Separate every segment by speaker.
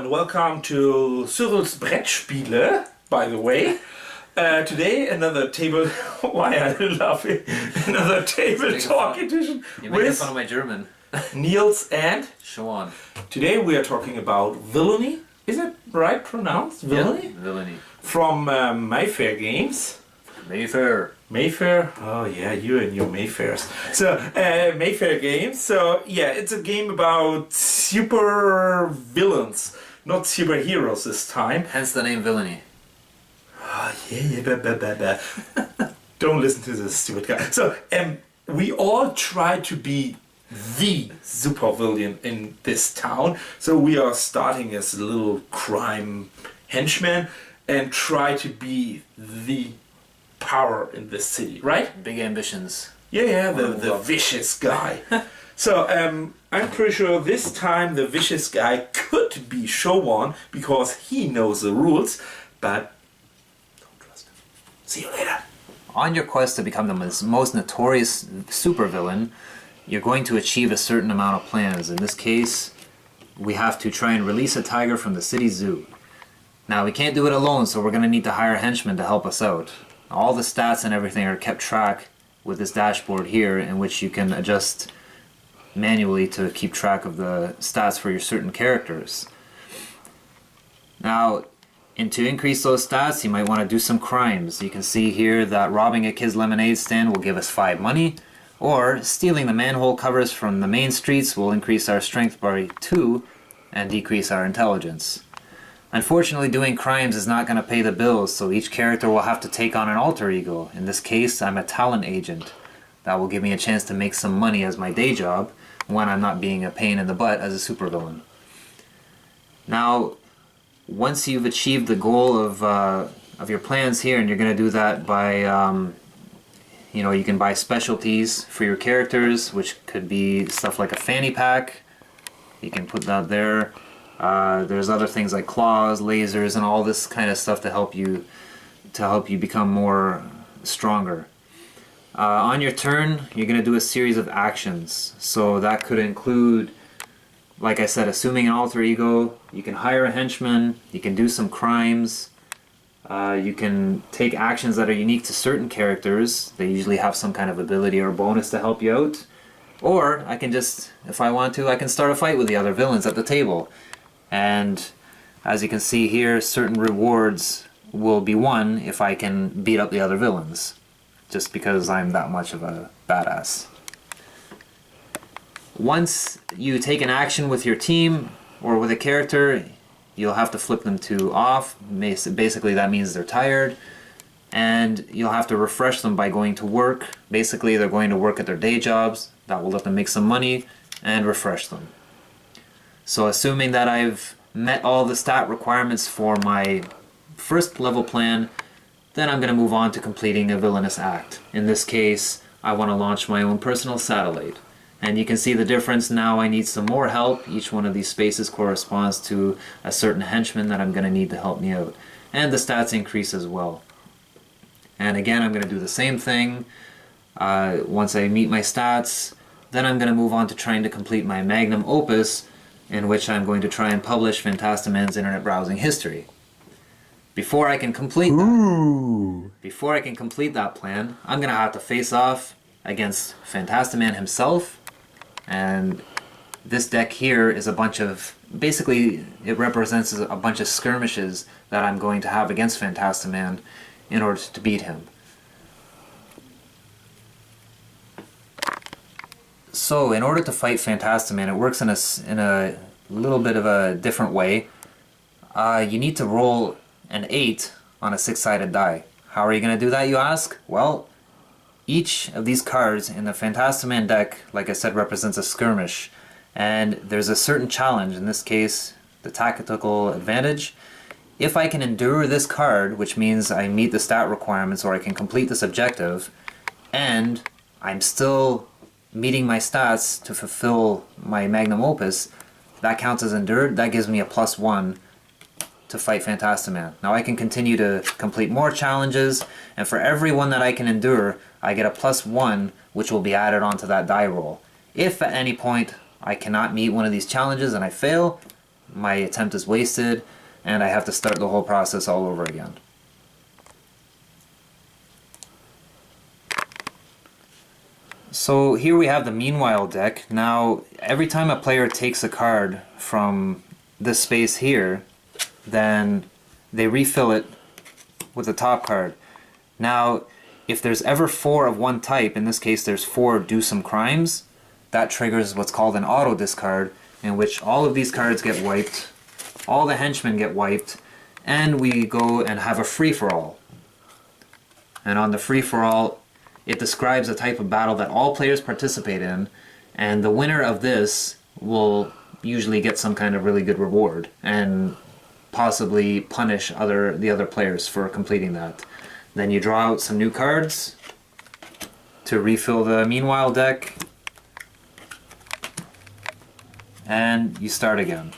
Speaker 1: and welcome to Cyrils Brettspiele, by the way. Today another table, why I love it, another table talk edition
Speaker 2: you make fun of my German.
Speaker 1: Nils and
Speaker 2: Showan.
Speaker 1: Today we are talking about Villainy. Is it right pronounced? Villainy?
Speaker 2: Yeah, Villainy.
Speaker 1: From Mayfair Games.
Speaker 2: Mayfair.
Speaker 1: Mayfair? Oh yeah, you and your Mayfairs. So, Mayfair Games. So, yeah, it's a game about super villains, not superheroes this time.
Speaker 2: Hence the name Villainy.
Speaker 1: Oh, yeah. Don't listen to this stupid guy. So, we all try to be the supervillain in this town. So, we are starting as a little crime henchman and try to be the power in this city, right?
Speaker 2: Big ambitions.
Speaker 1: Yeah, the vicious guy. So, I'm pretty sure this time the vicious guy could be Showan because he knows the rules, but don't trust him. See you later.
Speaker 2: On your quest to become the most notorious supervillain, you're going to achieve a certain amount of plans. In this case, we have to try and release a tiger from the city zoo. Now, we can't do it alone, so we're going to need to hire henchmen to help us out. All the stats and everything are kept track with this dashboard here, in which you can adjust manually to keep track of the stats for your certain characters. Now, and to increase those stats, you might want to do some crimes. You can see here that robbing a kid's lemonade stand will give us 5 money, or stealing the manhole covers from the main streets will increase our strength by 2 and decrease our intelligence. Unfortunately, doing crimes is not going to pay the bills, so each character will have to take on an alter ego. In this case, I'm a talent agent. That will give me a chance to make some money as my day job when I'm not being a pain in the butt as a supervillain. Now, once you've achieved the goal of your plans here, and you're going to do that by, you can buy specialties for your characters, which could be stuff like a fanny pack. You can put that there. There's other things like claws, lasers, and all this kind of stuff to help you become more stronger. On your turn, you're going to do a series of actions. So that could include, like I said, assuming an alter ego. You can hire a henchman. You can do some crimes. You can take actions that are unique to certain characters. They usually have some kind of ability or bonus to help you out. Or I can just, if I want to, I can start a fight with the other villains at the table. And as you can see here, certain rewards will be won if I can beat up the other villains, just because I'm that much of a badass. Once you take an action with your team or with a character, you'll have to flip them to off. Basically that means they're tired, and you'll have to refresh them by going to work. Basically they're going to work at their day jobs. That will let them make some money and refresh them. So assuming that I've met all the stat requirements for my first level plan, then I'm going to move on to completing a villainous act. In this case, I want to launch my own personal satellite. And you can see the difference now. I need some more help. Each one of these spaces corresponds to a certain henchman that I'm going to need to help me out. And the stats increase as well. And again, I'm going to do the same thing. Once I meet my stats, then I'm going to move on to trying to complete my magnum opus, in which I'm going to try and publish Fantastiman's internet browsing history. Before I can complete that plan, I'm going to have to face off against Fantastiman himself. And this deck here is a bunch of, basically it represents a bunch of skirmishes that I'm going to have against Fantastiman in order to beat him. So, in order to fight Fantastiman, it works in a little bit of a different way. You need to roll an 8 on a 6-sided die. How are you going to do that, you ask? Well, each of these cards in the Fantastiman deck, like I said, represents a skirmish. And there's a certain challenge, in this case, the tactical advantage. If I can endure this card, which means I meet the stat requirements or I can complete this objective, and I'm still meeting my stats to fulfill my magnum opus, that counts as endured. That gives me a +1 to fight Fantastiman. Now I can continue to complete more challenges, and for every one that I can endure, I get a +1, which will be added onto that die roll. If at any point I cannot meet one of these challenges and I fail, my attempt is wasted, and I have to start the whole process all over again. So here we have the Meanwhile deck. Now, every time a player takes a card from this space here, then they refill it with the top card. Now, if there's ever 4 of one type, in this case there's 4 Do Some Crimes, that triggers what's called an auto discard, in which all of these cards get wiped, all the henchmen get wiped, and we go and have a free-for-all. And on the free-for-all, it describes a type of battle that all players participate in, and the winner of this will usually get some kind of really good reward, and possibly punish the other players for completing that. Then you draw out some new cards to refill the Meanwhile deck, and you start again.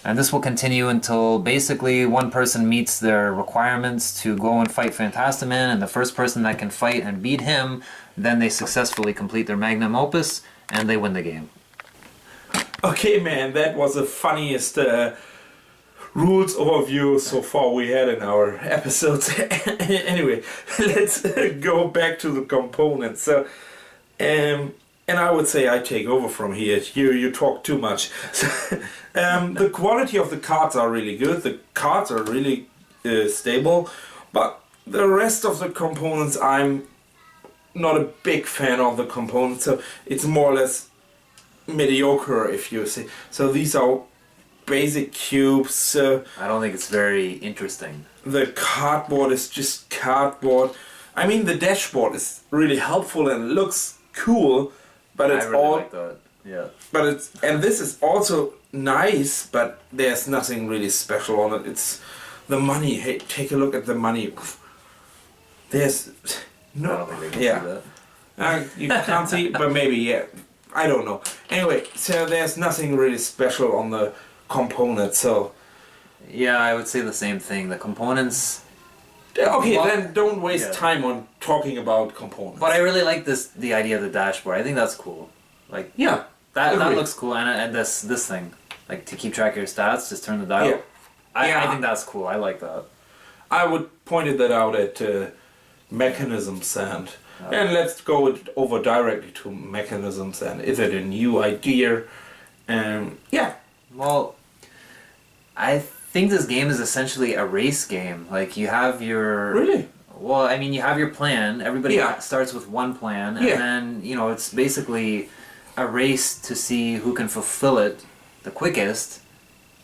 Speaker 2: And this will continue until basically one person meets their requirements to go and fight Phantastiman, and the first person that can fight and beat him, then they successfully complete their magnum opus and they win the game.
Speaker 1: Okay, man, that was the funniest rules overview so far we had in our episodes. Anyway, let's go back to the components. So, and I would say I take over from here. You talk too much. The quality of the cards are really good. The cards are really stable, but the rest of the components, I'm not a big fan of the components. So it's more or less mediocre, if you say. So these are basic cubes.
Speaker 2: I don't think it's very interesting.
Speaker 1: The cardboard is just cardboard. I mean, the dashboard is really helpful and looks cool, but it's
Speaker 2: I really
Speaker 1: all.
Speaker 2: like that. Yeah.
Speaker 1: But it's, and this is also nice, but there's nothing really special on it. It's the money. Hey, take a look at the money. There's no.
Speaker 2: I don't think they can see that.
Speaker 1: You can't see, but maybe, yeah. I don't know. Anyway, so there's nothing really special on the components, so...
Speaker 2: Yeah, I would say the same thing. The components...
Speaker 1: Okay,
Speaker 2: well,
Speaker 1: then don't waste time on talking about components.
Speaker 2: But I really like the idea of the dashboard. I think that's cool. Like,
Speaker 1: yeah,
Speaker 2: that looks cool. And this thing, like to keep track of your stats, just turn the dial.
Speaker 1: Yeah.
Speaker 2: I think that's cool. I like that.
Speaker 1: I would pointed that out at mechanisms and let's go over directly to mechanisms and is it a new idea? Yeah.
Speaker 2: Well, I think this game is essentially a race game. Like you have your...
Speaker 1: Really?
Speaker 2: Well, I mean, you have your plan. Everybody starts with one plan, and then, it's basically a race to see who can fulfill it the quickest,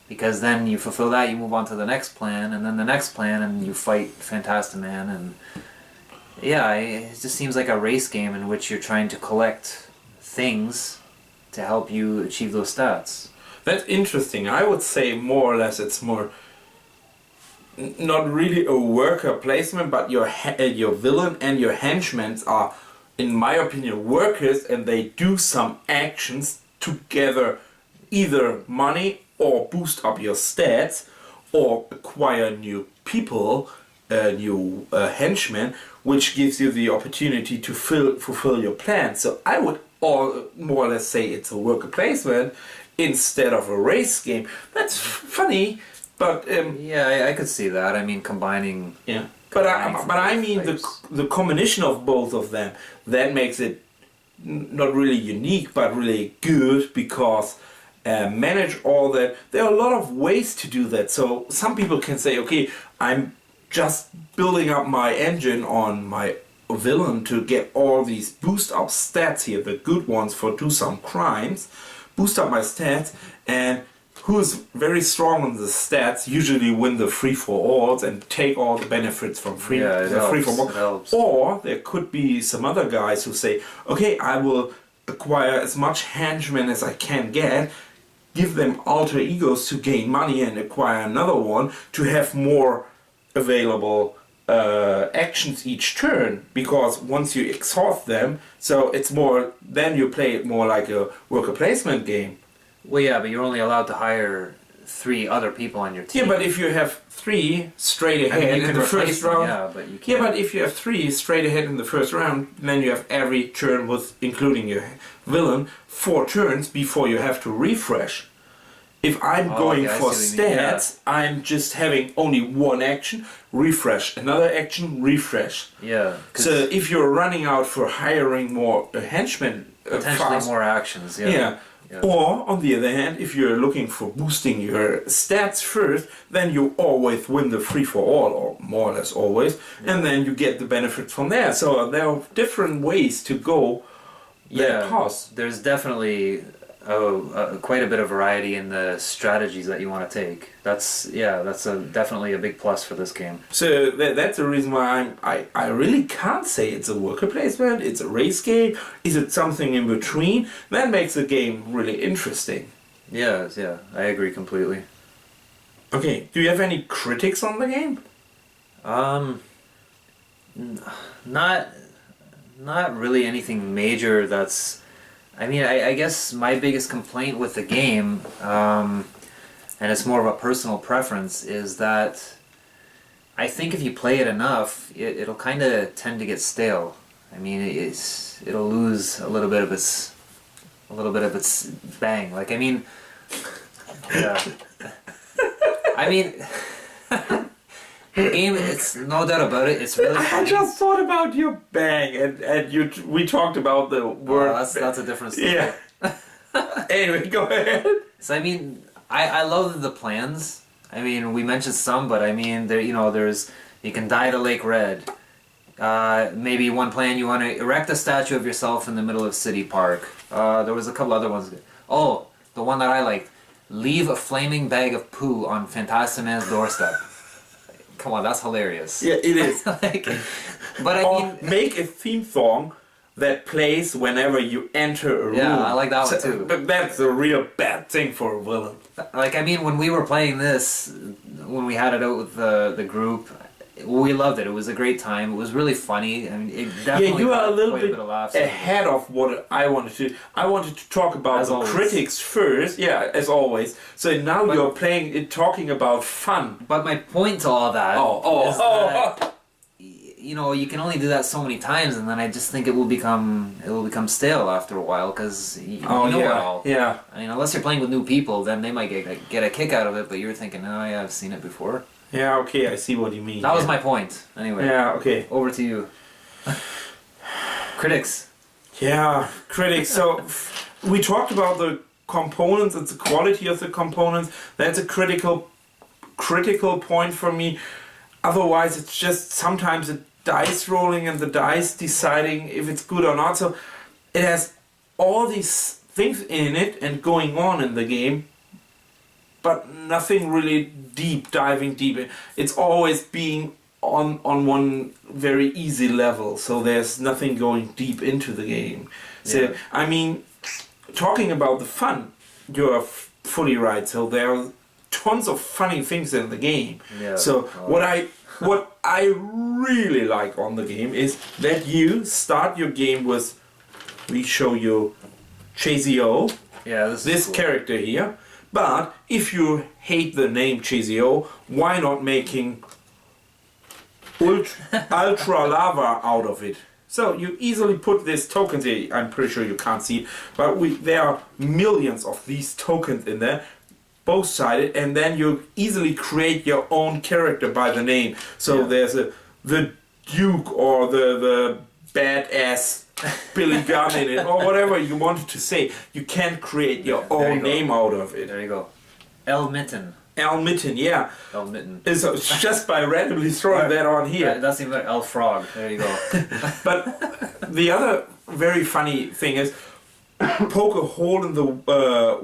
Speaker 2: because then you fulfill that, you move on to the next plan, and then the next plan, and you fight Phantastiman, and yeah, it just seems like a race game in which you're trying to collect things to help you achieve those stats.
Speaker 1: That's interesting. I would say more or less it's more not really a worker placement, but your villain and your henchmen are, in my opinion, workers, and they do some actions to gather either money or boost up your stats or acquire new people, new henchmen, which gives you the opportunity to fulfill your plan. So I would more or less say it's a worker placement instead of a race game. That's funny, but
Speaker 2: yeah, I could see that. I mean, combining.
Speaker 1: Yeah, but I mean the combination of both of them, that makes it not really unique, but really good, because manage all that. There are a lot of ways to do that. So some people can say, okay, I'm just building up my engine on my villain to get all these boost up stats here, the good ones for Do Some Crimes, boost up my stats, and who's very strong on the stats usually win the free-for-alls and take all the benefits from free-for-all. Or there could be some other guys who say, okay, I will acquire as much henchmen as I can get, give them alter egos to gain money and acquire another one to have more available actions each turn, because once you exhaust them, so it's more, then you play it more like a worker placement game.
Speaker 2: Well, yeah, but you're only allowed to hire 3 other people on your team.
Speaker 1: Yeah, but if you have 3 straight ahead in the first round,
Speaker 2: but you can't.
Speaker 1: Yeah, but if you have 3 straight ahead in the first round, then you have every turn with, including your villain, 4 turns before you have to refresh. If I'm going
Speaker 2: okay, I
Speaker 1: for
Speaker 2: see what you mean, yeah.
Speaker 1: stats, I'm just having only one action, refresh, another action, refresh.
Speaker 2: Yeah. 'Cause
Speaker 1: So if you're running out for hiring more henchmen,
Speaker 2: potentially
Speaker 1: fast,
Speaker 2: more actions. Yeah.
Speaker 1: yeah.
Speaker 2: Yeah.
Speaker 1: Or on the other hand, if you're looking for boosting your stats first, then you always win the free for all, or more or less always, and then you get the benefit from there. So there are different ways to go. That path.
Speaker 2: There's definitely quite a bit of variety in the strategies that you want to take. That's definitely a big plus for this game.
Speaker 1: So that's the reason why I really can't say it's a worker placement, it's a race game, is it something in between? That makes the game really interesting.
Speaker 2: Yeah, I agree completely.
Speaker 1: Okay, do you have any critics on the game?
Speaker 2: Not really anything major that's... I mean, I guess my biggest complaint with the game, and it's more of a personal preference, is that I think if you play it enough, it'll kind of tend to get stale. I mean, it'll lose a little bit of its bang. Like, I mean, yeah. I mean, the game, it's no doubt about it, it's really funny.
Speaker 1: I just thought about your bang, and we talked about the word.
Speaker 2: Oh, that's a different story.
Speaker 1: Yeah. Anyway, go ahead.
Speaker 2: So I mean, I love the plans. I mean, we mentioned some, but I mean, there's you can dye the lake red. Maybe one plan, you want to erect a statue of yourself in the middle of City Park. There was a couple other ones. Oh, the one that I liked: leave a flaming bag of poo on Fantastiman's doorstep. Come on, that's hilarious.
Speaker 1: Yeah, it is.
Speaker 2: But I mean,
Speaker 1: make a theme song that plays whenever you enter a room.
Speaker 2: Yeah, I like that one too.
Speaker 1: But that's a real bad thing for a villain.
Speaker 2: Like, I mean, when we were playing this, when we had it out with the group, we loved it. It was a great time. It was really funny. I mean, it definitely
Speaker 1: you are a little
Speaker 2: quite
Speaker 1: bit
Speaker 2: of laughs.
Speaker 1: ahead of what I wanted to. I wanted to talk about
Speaker 2: As
Speaker 1: the
Speaker 2: always.
Speaker 1: critics first. Yeah, as always. So now you're talking about fun.
Speaker 2: But my point to all that is that, you know, you can only do that so many times, and then I just think it will become stale after a while, because you know it all.
Speaker 1: Yeah.
Speaker 2: I mean, unless you're playing with new people, then they might get a kick out of it. But you're thinking, oh yeah, I've seen it before.
Speaker 1: Yeah. Okay, I see what you mean.
Speaker 2: That was my point. Anyway.
Speaker 1: Yeah. Okay.
Speaker 2: Over to you. Critics.
Speaker 1: Yeah, critics. So we talked about the components and the quality of the components. That's a critical point for me. Otherwise, it's just sometimes a dice rolling and the dice deciding if it's good or not. So it has all these things in it and going on in the game, but nothing really diving deep. It's always being on one very easy level, so there's nothing going deep into the game. So I mean, talking about the fun, you're fully right. So there are tons of funny things in the game.
Speaker 2: Yeah.
Speaker 1: So what I really like on the game is that you start your game with, we show you Chazio, this
Speaker 2: cool.
Speaker 1: character here. But if you hate the name Chazio, why not making ultra lava out of it? So you easily put these tokens here. I'm pretty sure you can't see it, but there are millions of these tokens in there, both sided, and then you easily create your own character by the name. So there's the Duke or the badass Billy Gunn in it, or whatever you wanted to say. You can create your own name out of it.
Speaker 2: There you go. El Mitten.
Speaker 1: El Mitten, yeah.
Speaker 2: El Mitten.
Speaker 1: So it's just by randomly throwing that on here.
Speaker 2: That's even better. El Frog. There you go.
Speaker 1: But the other very funny thing is, poke a hole in the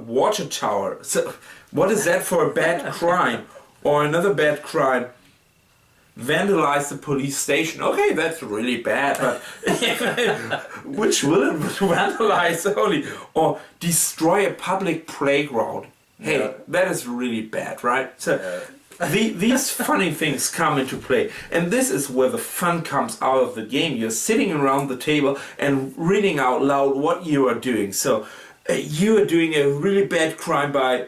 Speaker 1: water tower. So what is that for a bad crime? Or another bad crime, vandalize the police station. Okay, that's really bad, but which villain would vandalize only? Or destroy a public playground. Hey, that is really bad, right? So these funny things come into play, and this is where the fun comes out of the game. You're sitting around the table and reading out loud what you are doing. So you are doing a really bad crime by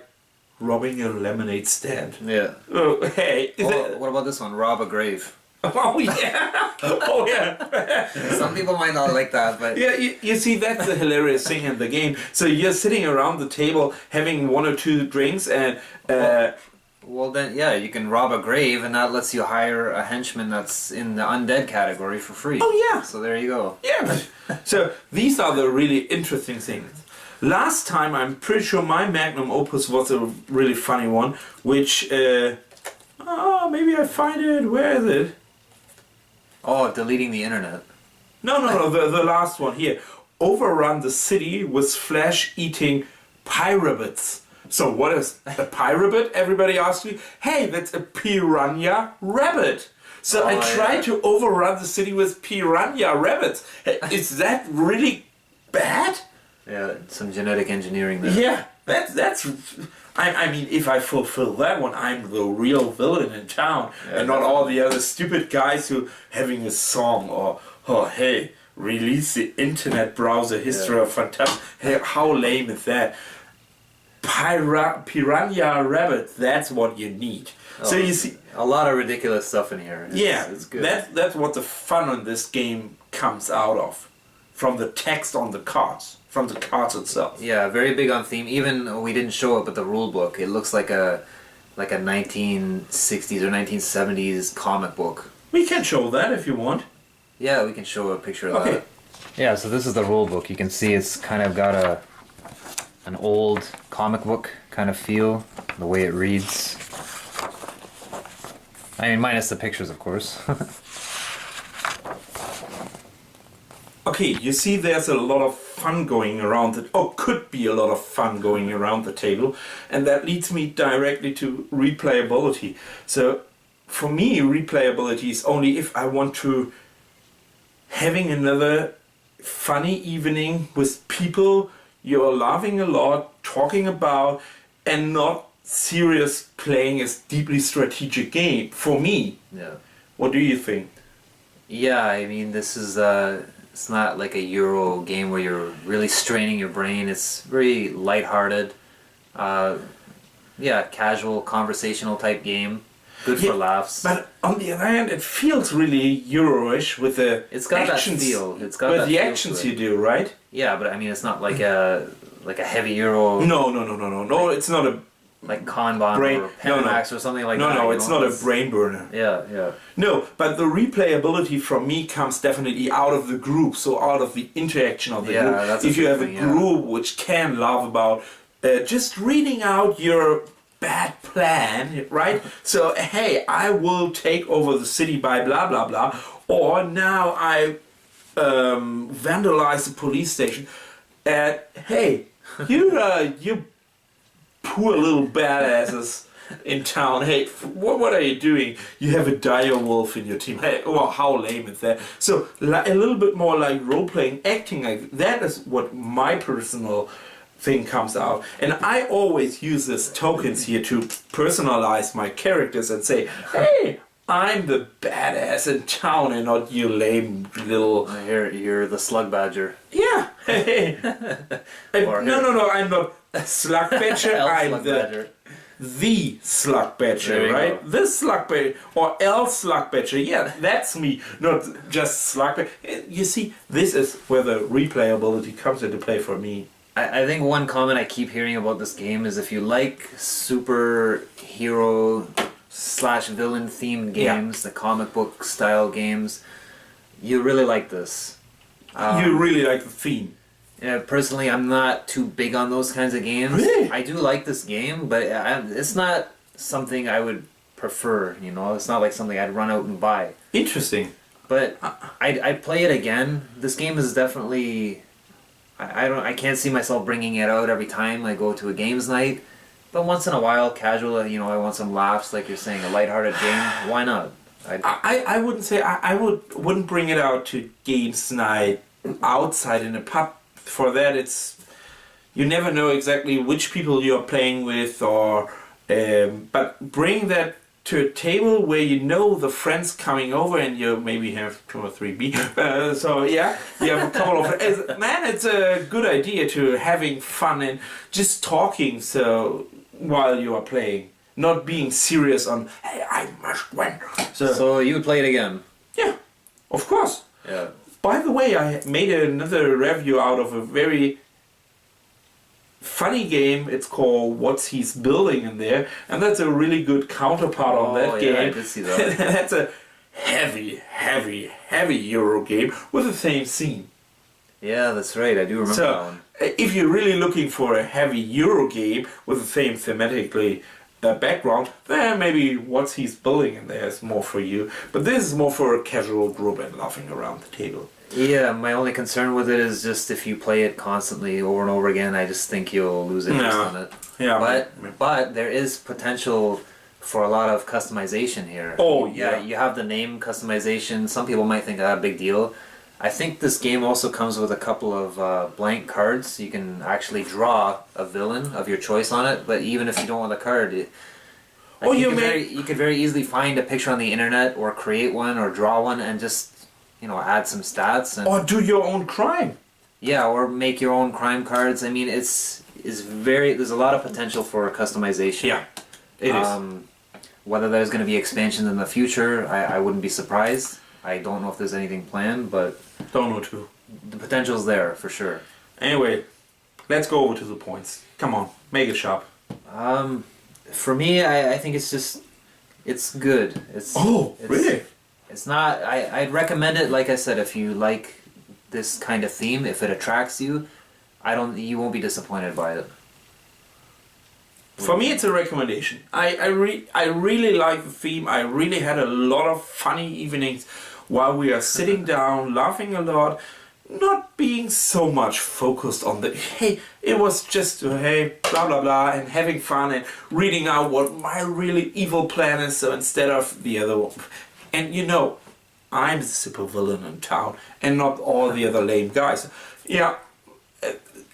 Speaker 1: robbing a lemonade stand.
Speaker 2: Yeah.
Speaker 1: Oh, hey.
Speaker 2: What about this one? Rob a grave.
Speaker 1: Oh yeah, oh yeah.
Speaker 2: Some people might not like that, but
Speaker 1: Yeah, you see, that's the hilarious thing in the game. So you're sitting around the table having 1 or 2 drinks, and
Speaker 2: well then, yeah, you can rob a grave, and that lets you hire a henchman that's in the undead category for free.
Speaker 1: oh yeah,
Speaker 2: So there you go.
Speaker 1: yeah. So these are the really interesting things. Last time, I'm pretty sure my magnum opus was a really funny one, which maybe I find it. Where is it?
Speaker 2: Oh, deleting the internet.
Speaker 1: No, the last one here. Overrun the city with flesh-eating pyrabbits. So what is a pyrabbit? Everybody asks me, hey, that's a piranha rabbit. So I tried to overrun the city with piranha rabbits. Is that really bad?
Speaker 2: Yeah, some genetic engineering there.
Speaker 1: Yeah, that's. I mean, if I fulfill that one, I'm the real villain in town, and not all the other stupid guys who having a song or hey, release the internet browser history of fantastic. Hey, how lame is that? Piranha rabbit. That's what you need. So you see,
Speaker 2: a lot of ridiculous stuff in here. It's good.
Speaker 1: That's what the fun on this game comes out of, from the text on the cards. From the cards itself.
Speaker 2: Yeah, very big on theme. Even we didn't show it, but the rule book, it looks like a 1960s or 1970s comic book.
Speaker 1: We can show that if you want.
Speaker 2: Yeah, we can show a picture of that. Yeah, so this is the rule book. You can see it's kind of got an old comic book kind of feel, the way it reads. I mean, minus the pictures, of course.
Speaker 1: Okay, you see there's a lot of fun going around it, or could be a lot of fun going around the table, and that leads me directly to replayability. So for me, replayability is only if I want to having another funny evening with people you're laughing a lot, talking about, and not serious playing a deeply strategic game. For me.
Speaker 2: Yeah.
Speaker 1: What do you think?
Speaker 2: Yeah, I mean, this is it's not like a Euro game where you're really straining your brain. It's very lighthearted. Yeah, casual, conversational type game. Good for laughs.
Speaker 1: But on the other hand, it feels really Euro-ish with the
Speaker 2: It's got
Speaker 1: actions,
Speaker 2: that feel. It's got
Speaker 1: with
Speaker 2: that
Speaker 1: the
Speaker 2: feel
Speaker 1: actions
Speaker 2: to it.
Speaker 1: you do, right?
Speaker 2: Yeah, but I mean, it's not like a heavy Euro.
Speaker 1: No, it's not a
Speaker 2: like Kanban
Speaker 1: brain.
Speaker 2: or Panamax or something like that.
Speaker 1: No, it's not a brain burner.
Speaker 2: Yeah.
Speaker 1: No, but the replayability from me comes definitely out of the group, so out of the interaction of the group.
Speaker 2: That's
Speaker 1: if you have
Speaker 2: thing,
Speaker 1: a group which can laugh about just reading out your bad plan, right? So, hey, I will take over the city by blah blah blah, or now I vandalize the police station. Hey, you poor little badasses in town. Hey, what are you doing? You have a dire wolf in your team. Hey, well, how lame is that? So a little bit more like role playing, acting like that is what my personal thing comes out. And I always use these tokens here to personalize my characters and say, hey, I'm the badass in town and not you lame little...
Speaker 2: You're the slug badger.
Speaker 1: Yeah. No, I'm not a slug badger. I'm the slug badger, right?
Speaker 2: Go.
Speaker 1: The slug badger or L slug badger. Yeah, that's me, not just slug badger. You see, this is where the replayability comes into play for me.
Speaker 2: I think one comment I keep hearing about this game is if you like superhero / villain themed games, the comic book style games, you really like this.
Speaker 1: You really like the theme.
Speaker 2: Yeah, personally, I'm not too big on those kinds of games.
Speaker 1: Really?
Speaker 2: I do like this game, but it's not something I would prefer. You know, it's not like something I'd run out and buy.
Speaker 1: Interesting.
Speaker 2: But I'd play it again. This game is definitely. I can't see myself bringing it out every time I go to a games night. But once in a while, casual, you know, I want some laughs, like you're saying, a lighthearted game. Why not?
Speaker 1: I wouldn't say I wouldn't bring it out to games night outside in a pub. For that, it's you never know exactly which people you're playing with, or but bring that to a table where you know the friends coming over and you maybe have 2 or 3 beers. So yeah, you have a couple of man. It's a good idea to having fun and just talking. So while you are playing, not being serious on, hey, I must win.
Speaker 2: So you would play it again?
Speaker 1: Yeah, of course.
Speaker 2: Yeah.
Speaker 1: By the way, I made another review out of a very funny game. It's called What's He's Building in there, and that's a really good counterpart on that game.
Speaker 2: I did see that.
Speaker 1: That's a heavy Euro game with the same scene.
Speaker 2: Yeah, that's right. I do remember that one.
Speaker 1: If you're really looking for a heavy Euro game with the same thematically background, then maybe What's He's Building in there is more for you. But this is more for a casual group and laughing around the table.
Speaker 2: Yeah, my only concern with it is just if you play it constantly over and over again, I just think you'll lose interest in it.
Speaker 1: Yeah,
Speaker 2: but there is potential for a lot of customization here.
Speaker 1: Oh, yeah.
Speaker 2: You have the name customization. Some people might think that's a big deal. I think this game also comes with a couple of blank cards. You can actually draw a villain of your choice on it, but even if you don't want the card, you could very easily find a picture on the internet or create one or draw one and just, add some stats. And,
Speaker 1: or do your own crime.
Speaker 2: Yeah, or make your own crime cards. I mean, there's a lot of potential for customization.
Speaker 1: Yeah, it is.
Speaker 2: Whether there's going to be expansions in the future, I wouldn't be surprised. I don't know if there's anything planned, but
Speaker 1: don't know too.
Speaker 2: The potential's there for sure.
Speaker 1: Anyway, let's go over to the points. Come on, make it sharp.
Speaker 2: For me, I think it's good.
Speaker 1: Really?
Speaker 2: It's not. I'd recommend it. Like I said, if you like this kind of theme, if it attracts you, you won't be disappointed by it.
Speaker 1: For me, it's a recommendation. I really like the theme. I really had a lot of funny evenings while we are sitting down, laughing a lot, not being so much focused on the, hey, it was just, hey, blah, blah, blah, and having fun and reading out what my really evil plan is, so instead of the other one. And I'm the super villain in town and not all the other lame guys. Yeah.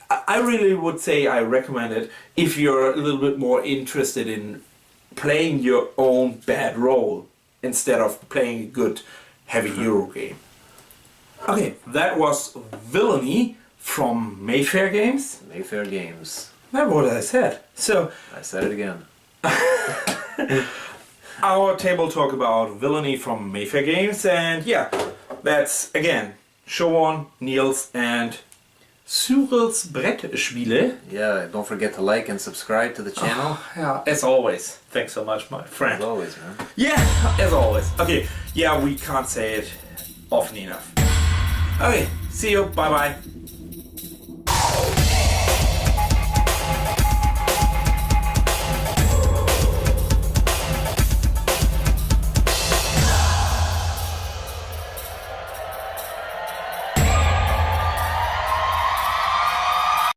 Speaker 1: I really would say I recommend it if you're a little bit more interested in playing your own bad role instead of playing a good heavy Euro game. Okay, that was Villainy from Mayfair Games.
Speaker 2: Mayfair Games.
Speaker 1: That's what I said. So
Speaker 2: I said it again.
Speaker 1: Our table talk about Villainy from Mayfair Games, and yeah, that's again Showan, Nils, and Cyrils Brettspiele.
Speaker 2: Yeah, don't forget to like and subscribe to the channel.
Speaker 1: Yeah, as always. Thanks so much, my friend.
Speaker 2: As always, man.
Speaker 1: Yeah, as always. Okay, yeah, we can't say it often enough. Okay, see you. Bye-bye.